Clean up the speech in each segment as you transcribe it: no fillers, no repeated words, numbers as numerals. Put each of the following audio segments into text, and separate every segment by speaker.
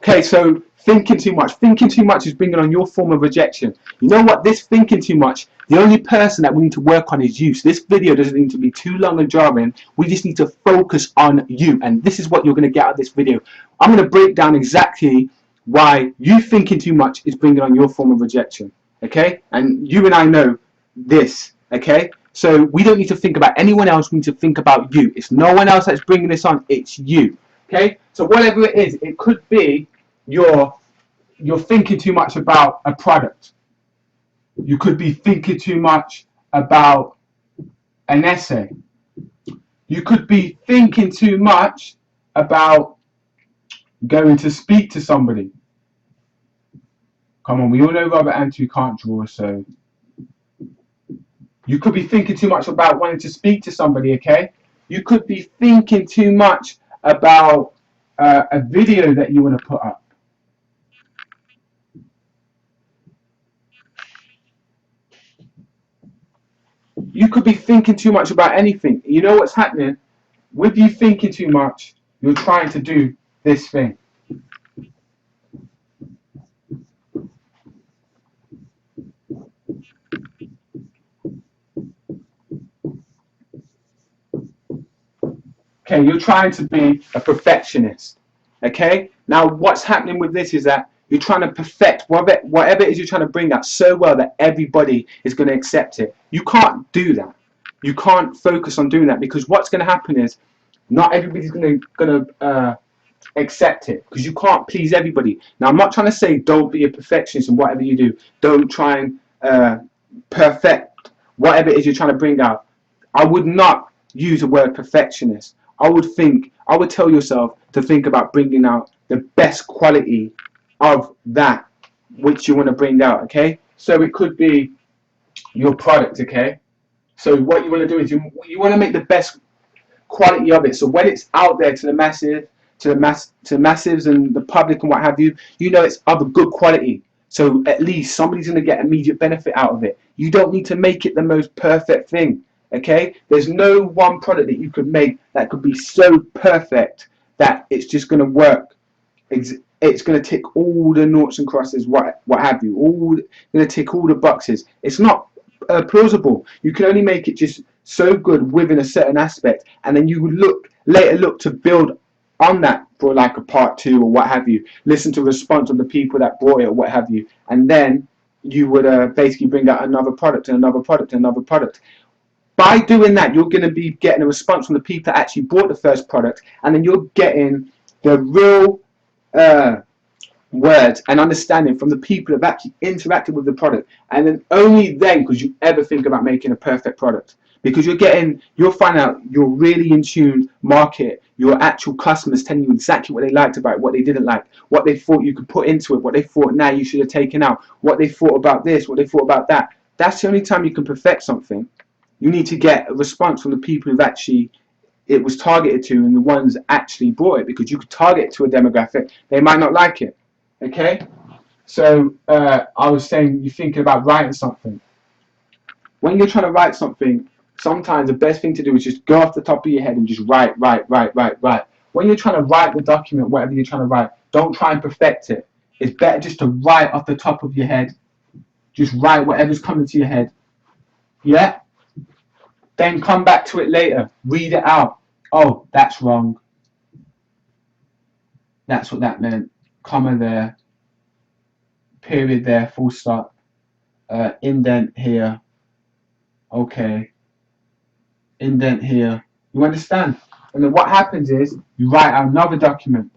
Speaker 1: Okay, so thinking too much. Thinking too much is bringing on your form of rejection. You know what? This thinking too much, the only person that we need to work on is you. So this video doesn't need to be too long and jarring. We just need to focus on you. And this is what you're going to get out of this video. I'm going to break down exactly why you thinking too much is bringing on your form of rejection. Okay? And you and I know this. Okay? So we don't need to think about anyone else. We need to think about you. It's no one else that's bringing this on. It's you. Okay? So whatever it is, it could be you're thinking too much about a product. You could be thinking too much about an essay. You could be thinking too much about going to speak to somebody. Come on, we all know Robert Antwi can't draw, so you could be thinking too much about wanting to speak to somebody, okay? You could be thinking too much about a video that you want to put up. You could be thinking too much about anything. You know what's happening? With you thinking too much, you're trying to do this thing. Okay, you're trying to be a perfectionist. Okay? Now what's happening with this is that you're trying to perfect whatever it is you're trying to bring out so well that everybody is going to accept it. You can't do that. You can't focus on doing that, because what's going to happen is not everybody's going to accept it, because you can't please everybody. Now I'm not trying to say don't be a perfectionist in whatever you do. Don't try and perfect whatever it is you're trying to bring out. I would not use the word perfectionist. I would tell yourself to think about bringing out the best quality of that which you want to bring out. Okay, so it could be your product. Okay, so what you want to do is you want to make the best quality of it, so when it's out there to the masses and the public and what have you, you know it's of a good quality, so at least somebody's going to get immediate benefit out of it. You don't need to make it the most perfect thing. Okay, there's no one product that you could make that could be so perfect that it's just going to work. It's going to tick all the noughts and crosses, what have you, going to tick all the boxes. It's not plausible. You can only make it just so good within a certain aspect, and then you later look to build on that for like a part 2 or what have you. Listen to the response of the people that bought it or what have you, and then you would basically bring out another product and another product and another product. By doing that, you're going to be getting a response from the people that actually bought the first product, and then you're getting the real words and understanding from the people who have actually interacted with the product. And then only then could you ever think about making a perfect product, because you'll find out your really in tune market, your actual customers telling you exactly what they liked about it, what they didn't like, what they thought you could put into it, what they thought now you should have taken out, what they thought about this, what they thought about that. That's the only time you can perfect something. You need to get a response from the people who've actually it was targeted to and the ones that actually bought it, because you could target it to a demographic, they might not like it. Okay, so I was saying, you're thinking about writing something. When you're trying to write something, sometimes the best thing to do is just go off the top of your head and just write. When you're trying to write the document, whatever you're trying to write, don't try and perfect it. It's better just to write off the top of your head. Just write whatever's coming to your head. Yeah? Then come back to it later. Read it out. Oh, that's wrong. That's what that meant. Comma there. Period there. Full stop. Indent here. Okay. Indent here. You understand? And then what happens is you write out another document.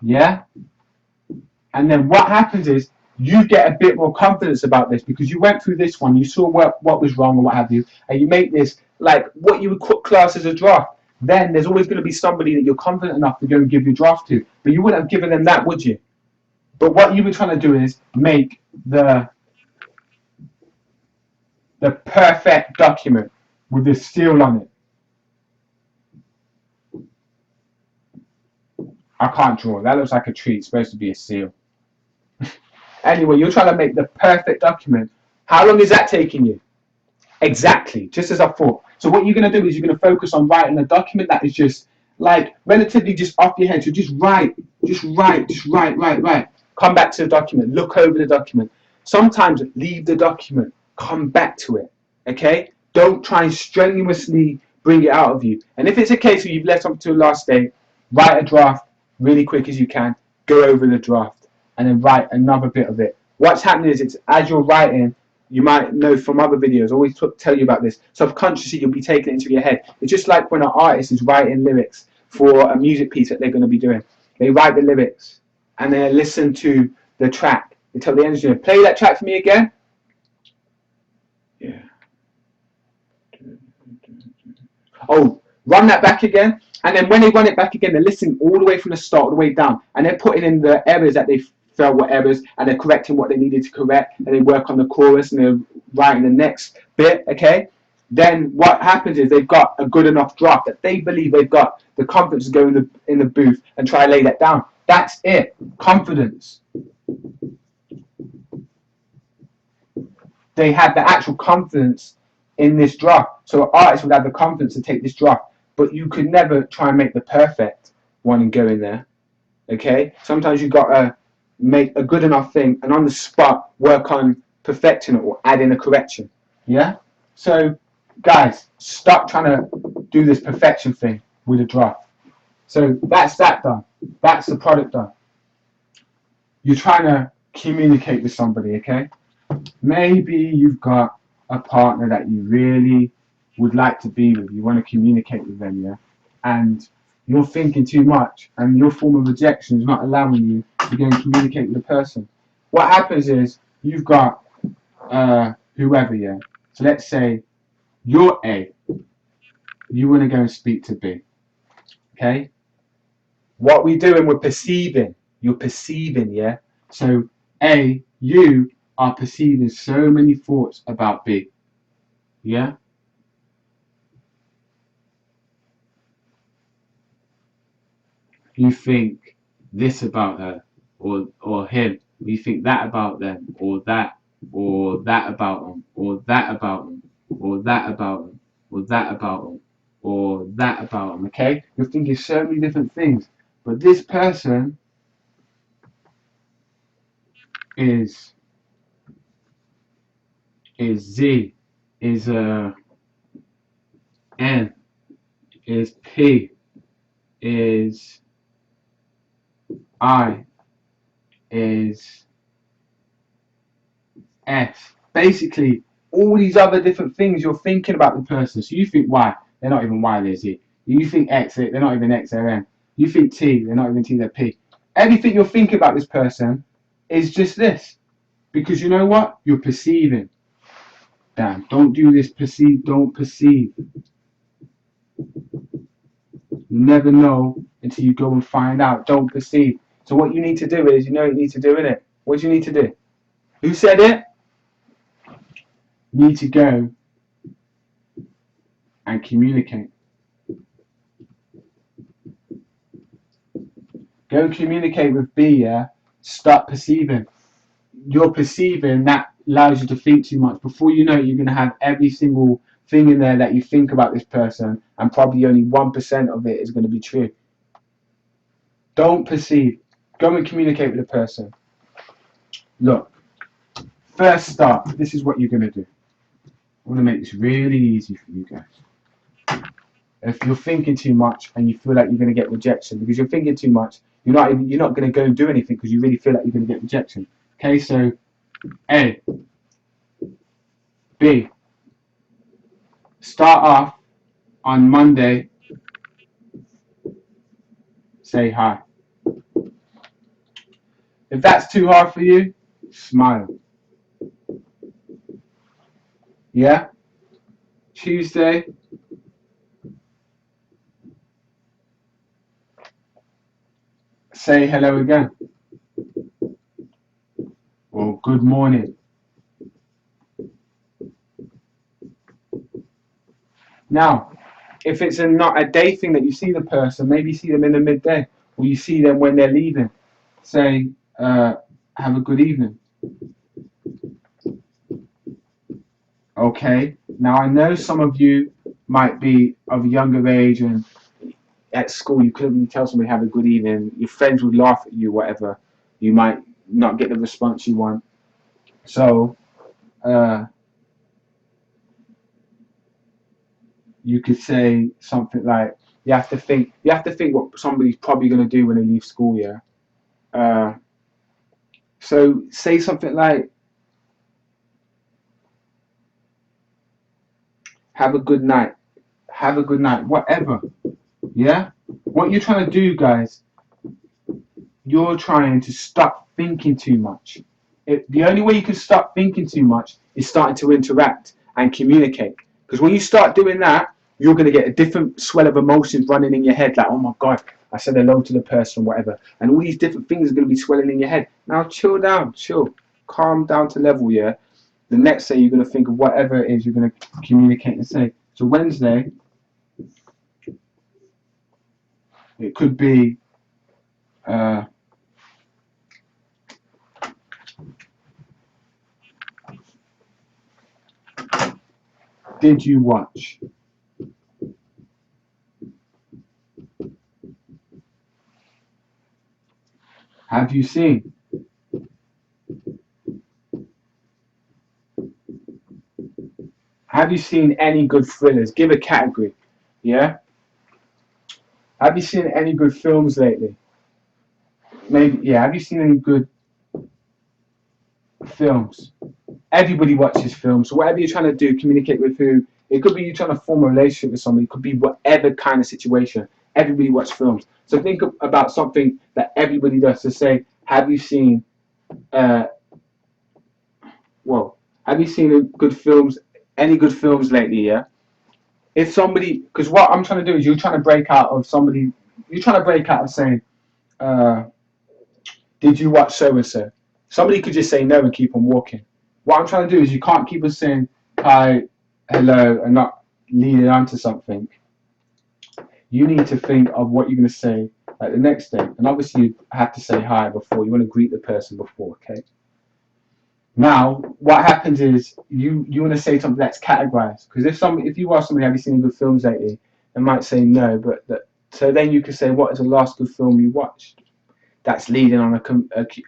Speaker 1: Yeah? And then what happens is you get a bit more confidence about this, because you went through this one, you saw what was wrong or what have you, and you make this like what you would class as a draft. Then there's always going to be somebody that you're confident enough to go and give your draft to, but you wouldn't have given them that, would you? But what you were trying to do is make the perfect document with the seal on it. I can't draw. That looks like a tree. It's supposed to be a seal. Anyway, you're trying to make the perfect document. How long is that taking you? Exactly, just as I thought. So what you're going to do is you're going to focus on writing a document that is just like relatively just off your head. So just write. Come back to the document. Look over the document. Sometimes leave the document. Come back to it. Okay? Don't try and strenuously bring it out of you. And if it's a case where you've left something to the last day, write a draft really quick as you can. Go over the draft and then write another bit of it. What's happening is, it's as you're writing, you might know from other videos, I always tell you about this, subconsciously you'll be taking it into your head. It's just like when an artist is writing lyrics for a music piece that they're going to be doing. They write the lyrics and they listen to the track. They tell the engineer, play that track for me again. Yeah. Oh, run that back again. And then when they run it back again, they're listening all the way from the start, all the way down. And they're putting in the errors that they felt were errors, and they're correcting what they needed to correct, and they work on the chorus, and they're writing the next bit, okay? Then what happens is they've got a good enough draft that they believe they've got the confidence to go in the booth and try to lay that down. That's it. Confidence. They have the actual confidence in this draft. So an artist would have the confidence to take this draft. But you could never try and make the perfect one and go in there. Okay? Sometimes you've got to make a good enough thing and on the spot work on perfecting it or add in a correction. Yeah? So, guys, stop trying to do this perfection thing with a draft. So that's that done. That's the product done. You're trying to communicate with somebody, okay? Maybe you've got a partner that you really would like to be with. You want to communicate with them, yeah? And you're thinking too much, and your form of rejection is not allowing you to go and communicate with the person. What happens is you've got whoever, yeah? So let's say you're A. You want to go and speak to B, okay? What we're doing, we're perceiving. You're perceiving, yeah? So A, you are perceiving so many thoughts about B, yeah? You think this about her, or him. You think that about them, or that about them, or that about them, or that about them, or that about them, or that about them, okay? You're thinking so many different things. But this person is Z, is N, is P, is I, is F. Basically, all these other different things you're thinking about the person. So you think Y, they're not even Y, they're Z. You think X, they're not even X, they're M. You think T, they're not even T, they're P. Everything you're thinking about this person is just this. Because you know what? You're perceiving. Damn, don't do this, perceive, don't perceive. You never know until you go and find out. Don't perceive. So what you need to do is, you know what you need to do, innit? What do you need to do? Who said it? You need to go and communicate. Go and communicate with B, yeah? Start perceiving. You're perceiving, that allows you to think too much. Before you know it, you're going to have every single thing in there that you think about this person, and probably only 1% of it is going to be true. Don't perceive. Go and communicate with the person. Look, first start, this is what you're going to do. I want to make this really easy for you guys. If you're thinking too much and you feel like you're going to get rejection because you're thinking too much, you're not going to go and do anything because you really feel like you're going to get rejection. Okay, so A, B. Start off on Monday. Say hi. If that's too hard for you, smile. Yeah? Tuesday. Say hello again. Or good morning. Now, if it's not a day thing that you see the person, maybe you see them in the midday, or you see them when they're leaving. Say, have a good evening. Okay, now I know some of you might be of a younger age and at school you couldn't really tell somebody have a good evening. Your friends would laugh at you, whatever. You might not get the response you want. So you could say something like, you have to think what somebody's probably going to do when they leave school. Yeah. Uh, so say something like, have a good night. Have a good night. Whatever. Yeah. What you're trying to do, guys, you're trying to stop thinking too much. The only way you can stop thinking too much is starting to interact and communicate. Because when you start doing that, you're going to get a different swell of emotions running in your head, like, oh my God, I said hello to the person, whatever. And all these different things are going to be swelling in your head. Now, chill down, chill. Calm down to level, yeah? The next day, you're going to think of whatever it is you're going to communicate and say. So, Wednesday, it could be, did you watch? Have you seen? Have you seen any good thrillers? Give a category, yeah? Have you seen any good films lately? Maybe, yeah. Have you seen any good films? Everybody watches films. So whatever you're trying to do, communicate with who. It could be you trying to form a relationship with somebody. It could be whatever kind of situation. Everybody watches films. So think about something that everybody does. To say, have you seen? Uh, well, have you seen good films? Any good films lately? Yeah. If somebody, because what I'm trying to do is you're trying to break out of somebody. You're trying to break out of saying, uh, did you watch so and so? Somebody could just say no and keep on walking. What I'm trying to do is you can't keep on saying hi, hello, and not leading on to something. You need to think of what you're going to say like the next day. And obviously you have to say hi before. You want to greet the person before, okay? Now, what happens is you want to say something that's categorized. Because if you ask somebody, have you seen any good films lately? They might say no, but so then you could say, what is the last good film you watched? That's leading on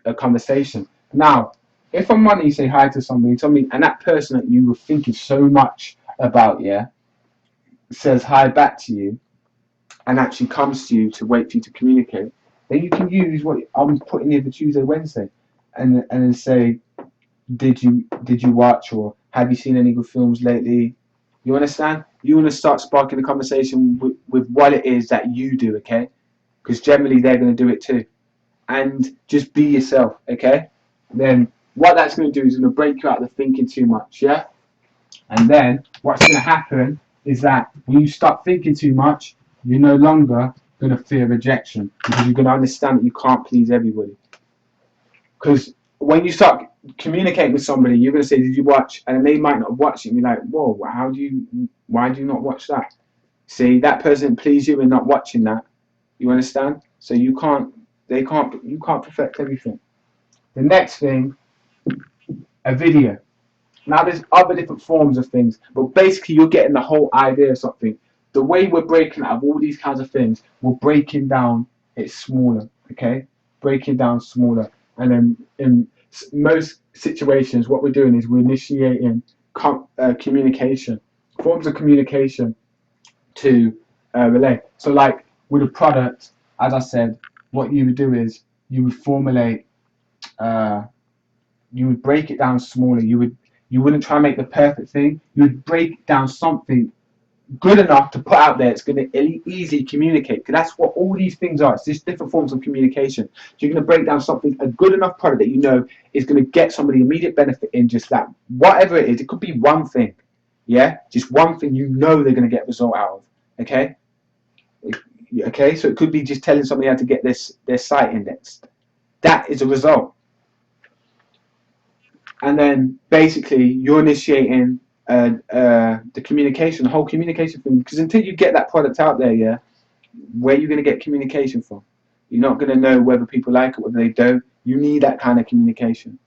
Speaker 1: a conversation. Now, if on Monday you say hi to somebody, and that person that you were thinking so much about, yeah, says hi back to you, and actually comes to you to wait for you to communicate, then you can use what I'm putting here for Tuesday, Wednesday, and then say, did you watch, or have you seen any good films lately? You understand? You want to start sparking a conversation with what it is that you do, okay? Because generally they're going to do it too. And just be yourself, okay? Then what that's going to do is going to break you out of the thinking too much, yeah? And then what's going to happen is that when you stop thinking too much, you're no longer going to fear rejection because you're going to understand that you can't please everybody. Because when you start communicating with somebody, you're going to say, did you watch? And they might not watch it. And you're like, whoa, why do you not watch that? See, that person pleased you in not watching that. You understand? So you can't perfect everything. The next thing, a video. Now there's other different forms of things, but basically you're getting the whole idea of something. The way we're breaking out of all these kinds of things, we're breaking down it smaller, okay? Breaking down smaller. And then in most situations, what we're doing is we're initiating communication, forms of communication to relay. So like with a product, as I said, what you would do is you would formulate, you would break it down smaller. You wouldn't try and make the perfect thing. You would break down something good enough to put out there. It's going to easily communicate, because that's what all these things are. It's just different forms of communication. So you're going to break down something, a good enough product that you know is going to get somebody immediate benefit in just that. Whatever it is, it could be one thing. Yeah, just one thing you know they're going to get a result out of. Okay. Okay, so it could be just telling somebody how to get their site indexed. That is a result. And then basically you're initiating the communication, the whole communication thing. Because until you get that product out there, yeah, where are you going to get communication from? You're not going to know whether people like it, whether they don't. You need that kind of communication.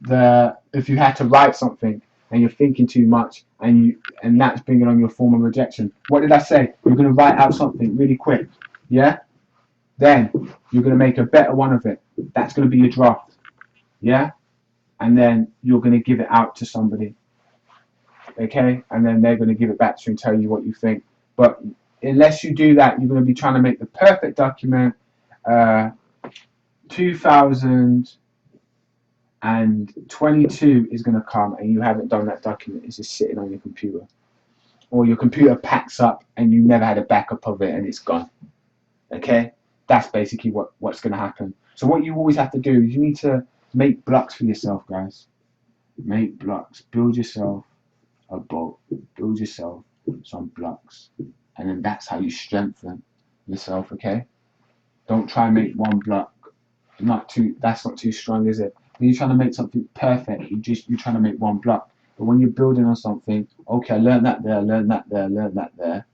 Speaker 1: If you had to write something, and you're thinking too much, and that's bringing on your form of rejection. What did I say? You're going to write out something really quick, yeah? Then you're going to make a better one of it. That's going to be your draft, yeah? And then you're going to give it out to somebody, okay? And then they're going to give it back to you and tell you what you think. But unless you do that, you're going to be trying to make the perfect document. 2022 is going to come and you haven't done that document. It's just sitting on your computer, or your computer packs up and you never had a backup of it and it's gone. Okay, that's basically what's going to happen. So what you always have to do is you need to make blocks for yourself, guys. Make blocks. Build yourself a boat. Build yourself some blocks, and then that's how you strengthen yourself. Okay, don't try and make one block. That's not too strong, is it? When you're trying to make something perfect, you're trying to make one block. But when you're building on something, okay, I learned that there, learned that there, learned that there,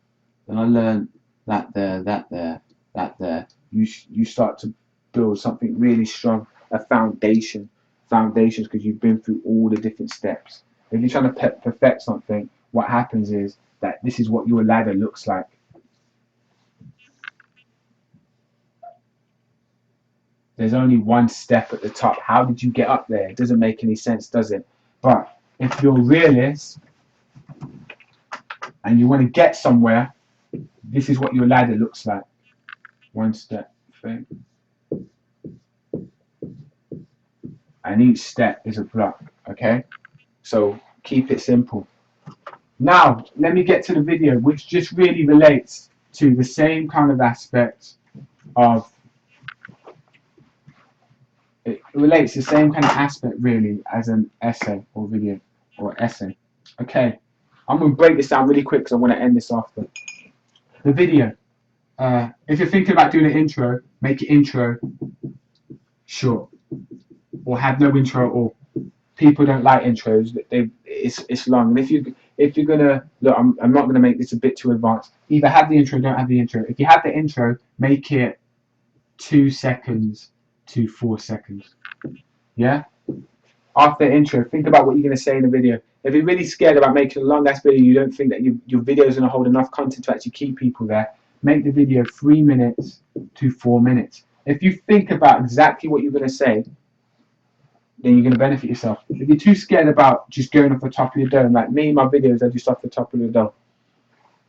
Speaker 1: then I learned that there, that there, that there. You start to build something really strong, a foundations, because you've been through all the different steps. If you're trying to perfect something, what happens is that this is what your ladder looks like. There's only one step at the top. How did you get up there? It doesn't make any sense, does it? But if you're a realist and you want to get somewhere, this is what your ladder looks like. One step thing. And each step is a block, okay? So keep it simple. Now, let me get to the video, which just really relates to the same kind of aspect of it relates to the same kind of aspect really as an essay or video or essay. Okay, I'm going to break this down really quick because I want to end this after. The video. If you're thinking about doing an intro, make your intro short or have no intro at all. People don't like intros. It's long. And if you're gonna look, I'm not gonna make this a bit too advanced. Either have the intro, don't have the intro. If you have the intro, make it 2 seconds to 4 seconds. Yeah? After the intro, think about what you're going to say in the video. If you're really scared about making a long ass video, you don't think that your video is going to hold enough content to actually keep people there, make the video 3 minutes to 4 minutes. If you think about exactly what you're going to say, then you're going to benefit yourself. If you're too scared about just going off the top of your dome, like me, my videos are just off the top of the dome.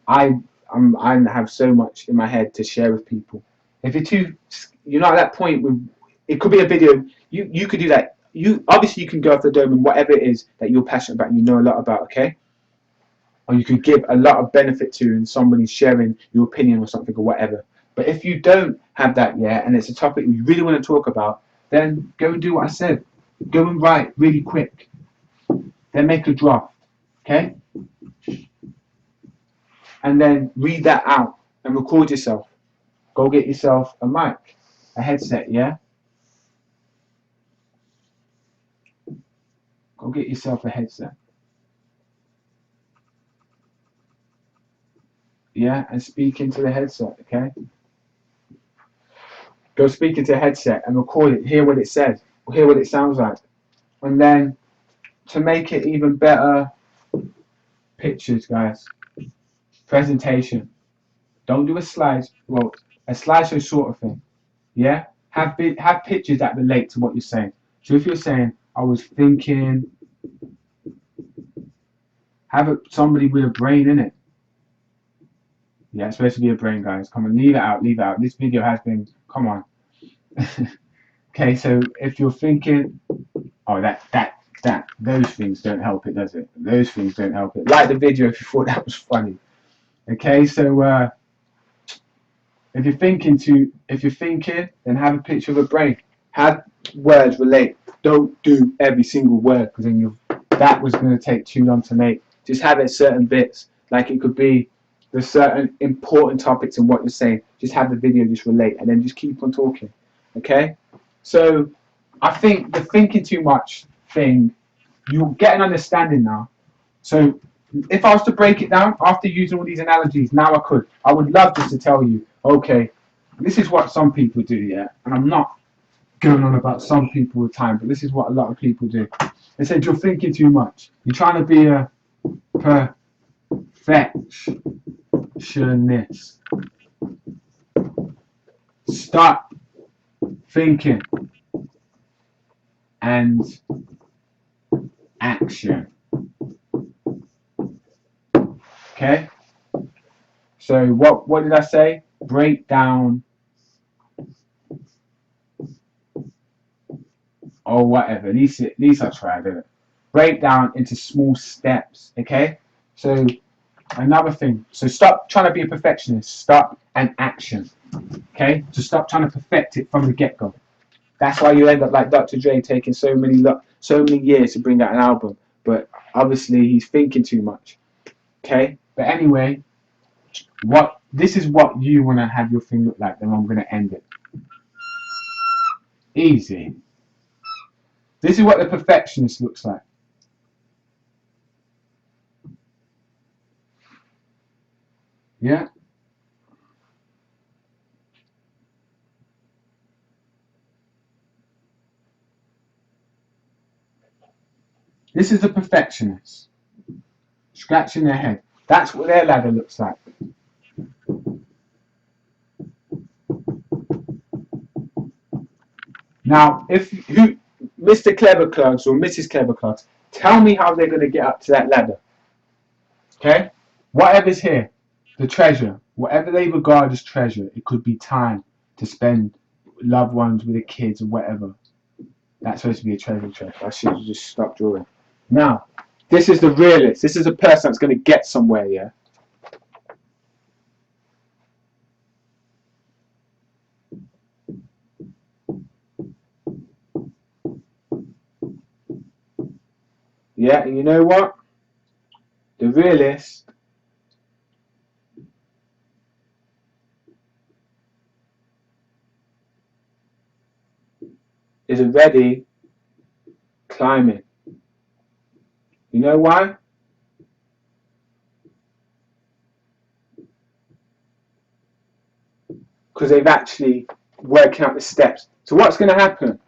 Speaker 1: I have so much in my head to share with people. If you're not at that point with, it could be a video. You could do that. Obviously you can go off the dome and whatever it is that you're passionate about and you know a lot about, okay? Or you could give a lot of benefit to and somebody's sharing your opinion or something or whatever. But if you don't have that yet and it's a topic you really want to talk about, then go and do what I said. Go and write really quick. Then make a draft, okay? And then read that out and record yourself. Go get yourself a mic, a headset, yeah? Go get yourself a headset. Yeah, and speak into the headset, okay? Go speak into a headset and record it, hear what it says, hear what it sounds like. And then, to make it even better, pictures, guys. Presentation. Don't do a slideshow sort of thing. Yeah? Have pictures that relate to what you're saying. So if you're saying, I was thinking, have somebody with a brain in it. Yeah, it's supposed to be a brain, guys. Come on, leave it out, leave it out. This video has been, come on. Okay, so if you're thinking, oh, those things don't help it, does it? Those things don't help it. Like the video if you thought that was funny. Okay, so if you're thinking, then have a picture of a brain. Have words relate. Don't do every single word because then that was going to take too long to make. Just have it certain bits. Like it could be the certain important topics in what you're saying. Just have the video just relate and then just keep on talking. Okay? So I think the thinking too much thing, you'll get an understanding now. So if I was to break it down after using all these analogies, now I would love just to tell you, okay, this is what some people do, yeah? And I'm not going on about some people all the time, but this is what a lot of people do. They said you're thinking too much. You're trying to be a perfectionist. Stop thinking and action. Okay? So what did I say? Break down or whatever. At least I tried it. Break down into small steps. Okay? So another thing. So stop trying to be a perfectionist. Stop and action. Okay? So stop trying to perfect it from the get-go. That's why you end up like Dr. Dre taking so many years to bring out an album. But obviously he's thinking too much. Okay? But anyway, this is what you want to have your thing look like, then I'm going to end it. Easy. This is what the perfectionist looks like. Yeah? This is the perfectionist. Scratching their head. That's what their ladder looks like. Now, Mr. Clever Clerks or Mrs. Clever Clerks, tell me how they're going to get up to that ladder. Okay? Whatever's here, the treasure, whatever they regard as treasure, it could be time to spend with loved ones, with the kids, or whatever. That's supposed to be a treasure. I should have just stopped drawing. Now, this is the realist. This is a person that's going to get somewhere, yeah? Yeah, and you know what? The realist is already climbing. You know why? Because they've actually worked out the steps. So what's going to happen?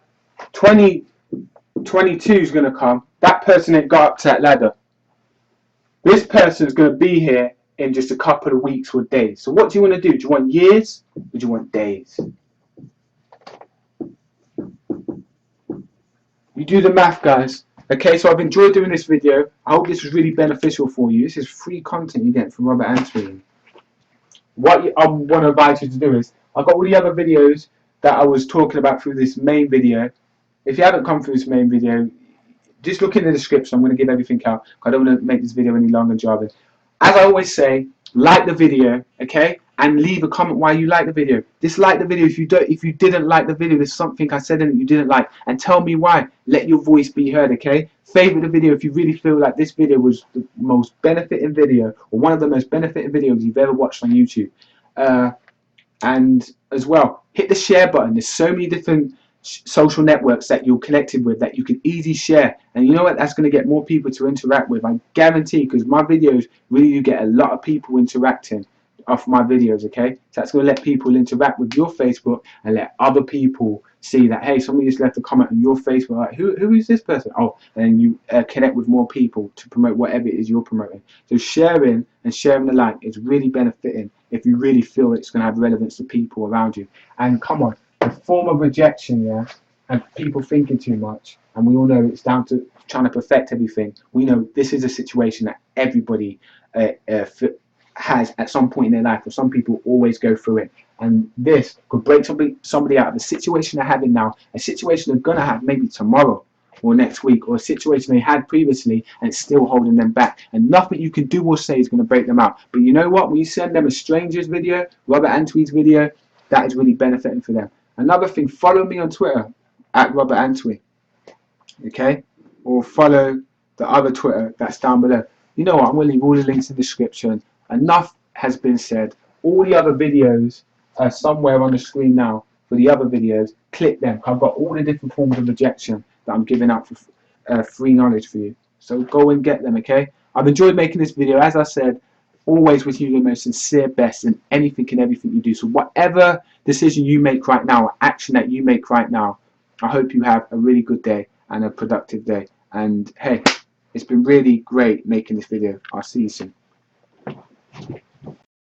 Speaker 1: 2022 is going to come. That person ain't got up to that ladder. This person is going to be here in just a couple of weeks or days. So what do you want to do? Do you want years or do you want days? You do the math, guys. Okay, so I've enjoyed doing this video. I hope this was really beneficial for you. This is free content you get from Robert Antwi. What I want to advise you to do is, I've got all the other videos that I was talking about through this main video. If you haven't come through this main video, just look in the description. I'm going to give everything out. I don't want to make this video any longer and jarring. As I always say, like the video, okay, and leave a comment why you like the video. Dislike the video if you didn't like the video. There's something I said in it you didn't like, and tell me why. Let your voice be heard, okay? Favorite the video if you really feel like this video was the most benefiting video or one of the most benefiting videos you've ever watched on YouTube. And as well, hit the share button. There's so many different social networks that you're connected with that you can easily share, and you know what, that's going to get more people to interact with, I guarantee, because my videos really do get a lot of people interacting off my videos. Okay, so that's going to let people interact with your Facebook and let other people see that, hey, somebody just left a comment on your Facebook, like, who is this person? Oh, and you connect with more people to promote whatever it is you're promoting. So sharing the like is really benefiting if you really feel it's going to have relevance to people around you. And come on, the form of rejection, yeah, and people thinking too much, and we all know it's down to trying to perfect everything. We know this is a situation that everybody has at some point in their life, or some people always go through it, and this could break somebody out of the situation they're having now, a situation they're gonna have maybe tomorrow or next week, or a situation they had previously and it's still holding them back, and nothing you can do or say is going to break them out. But you know what, when you send them a stranger's video, Robert Antwi's video, that is really benefiting for them. Another thing, follow me on Twitter at Robert Antwi, okay, or follow the other Twitter that's down below. You know what, I'm going to leave all the links in the description. Enough has been said. All the other videos are somewhere on the screen now. For the other videos, click them. I've got all the different forms of rejection that I'm giving out for free knowledge for you. So go and get them, okay? I've enjoyed making this video. As I said, always with you the most sincere best in anything and everything you do. So whatever decision you make right now, or action that you make right now, I hope you have a really good day and a productive day. And hey, it's been really great making this video. I'll see you soon.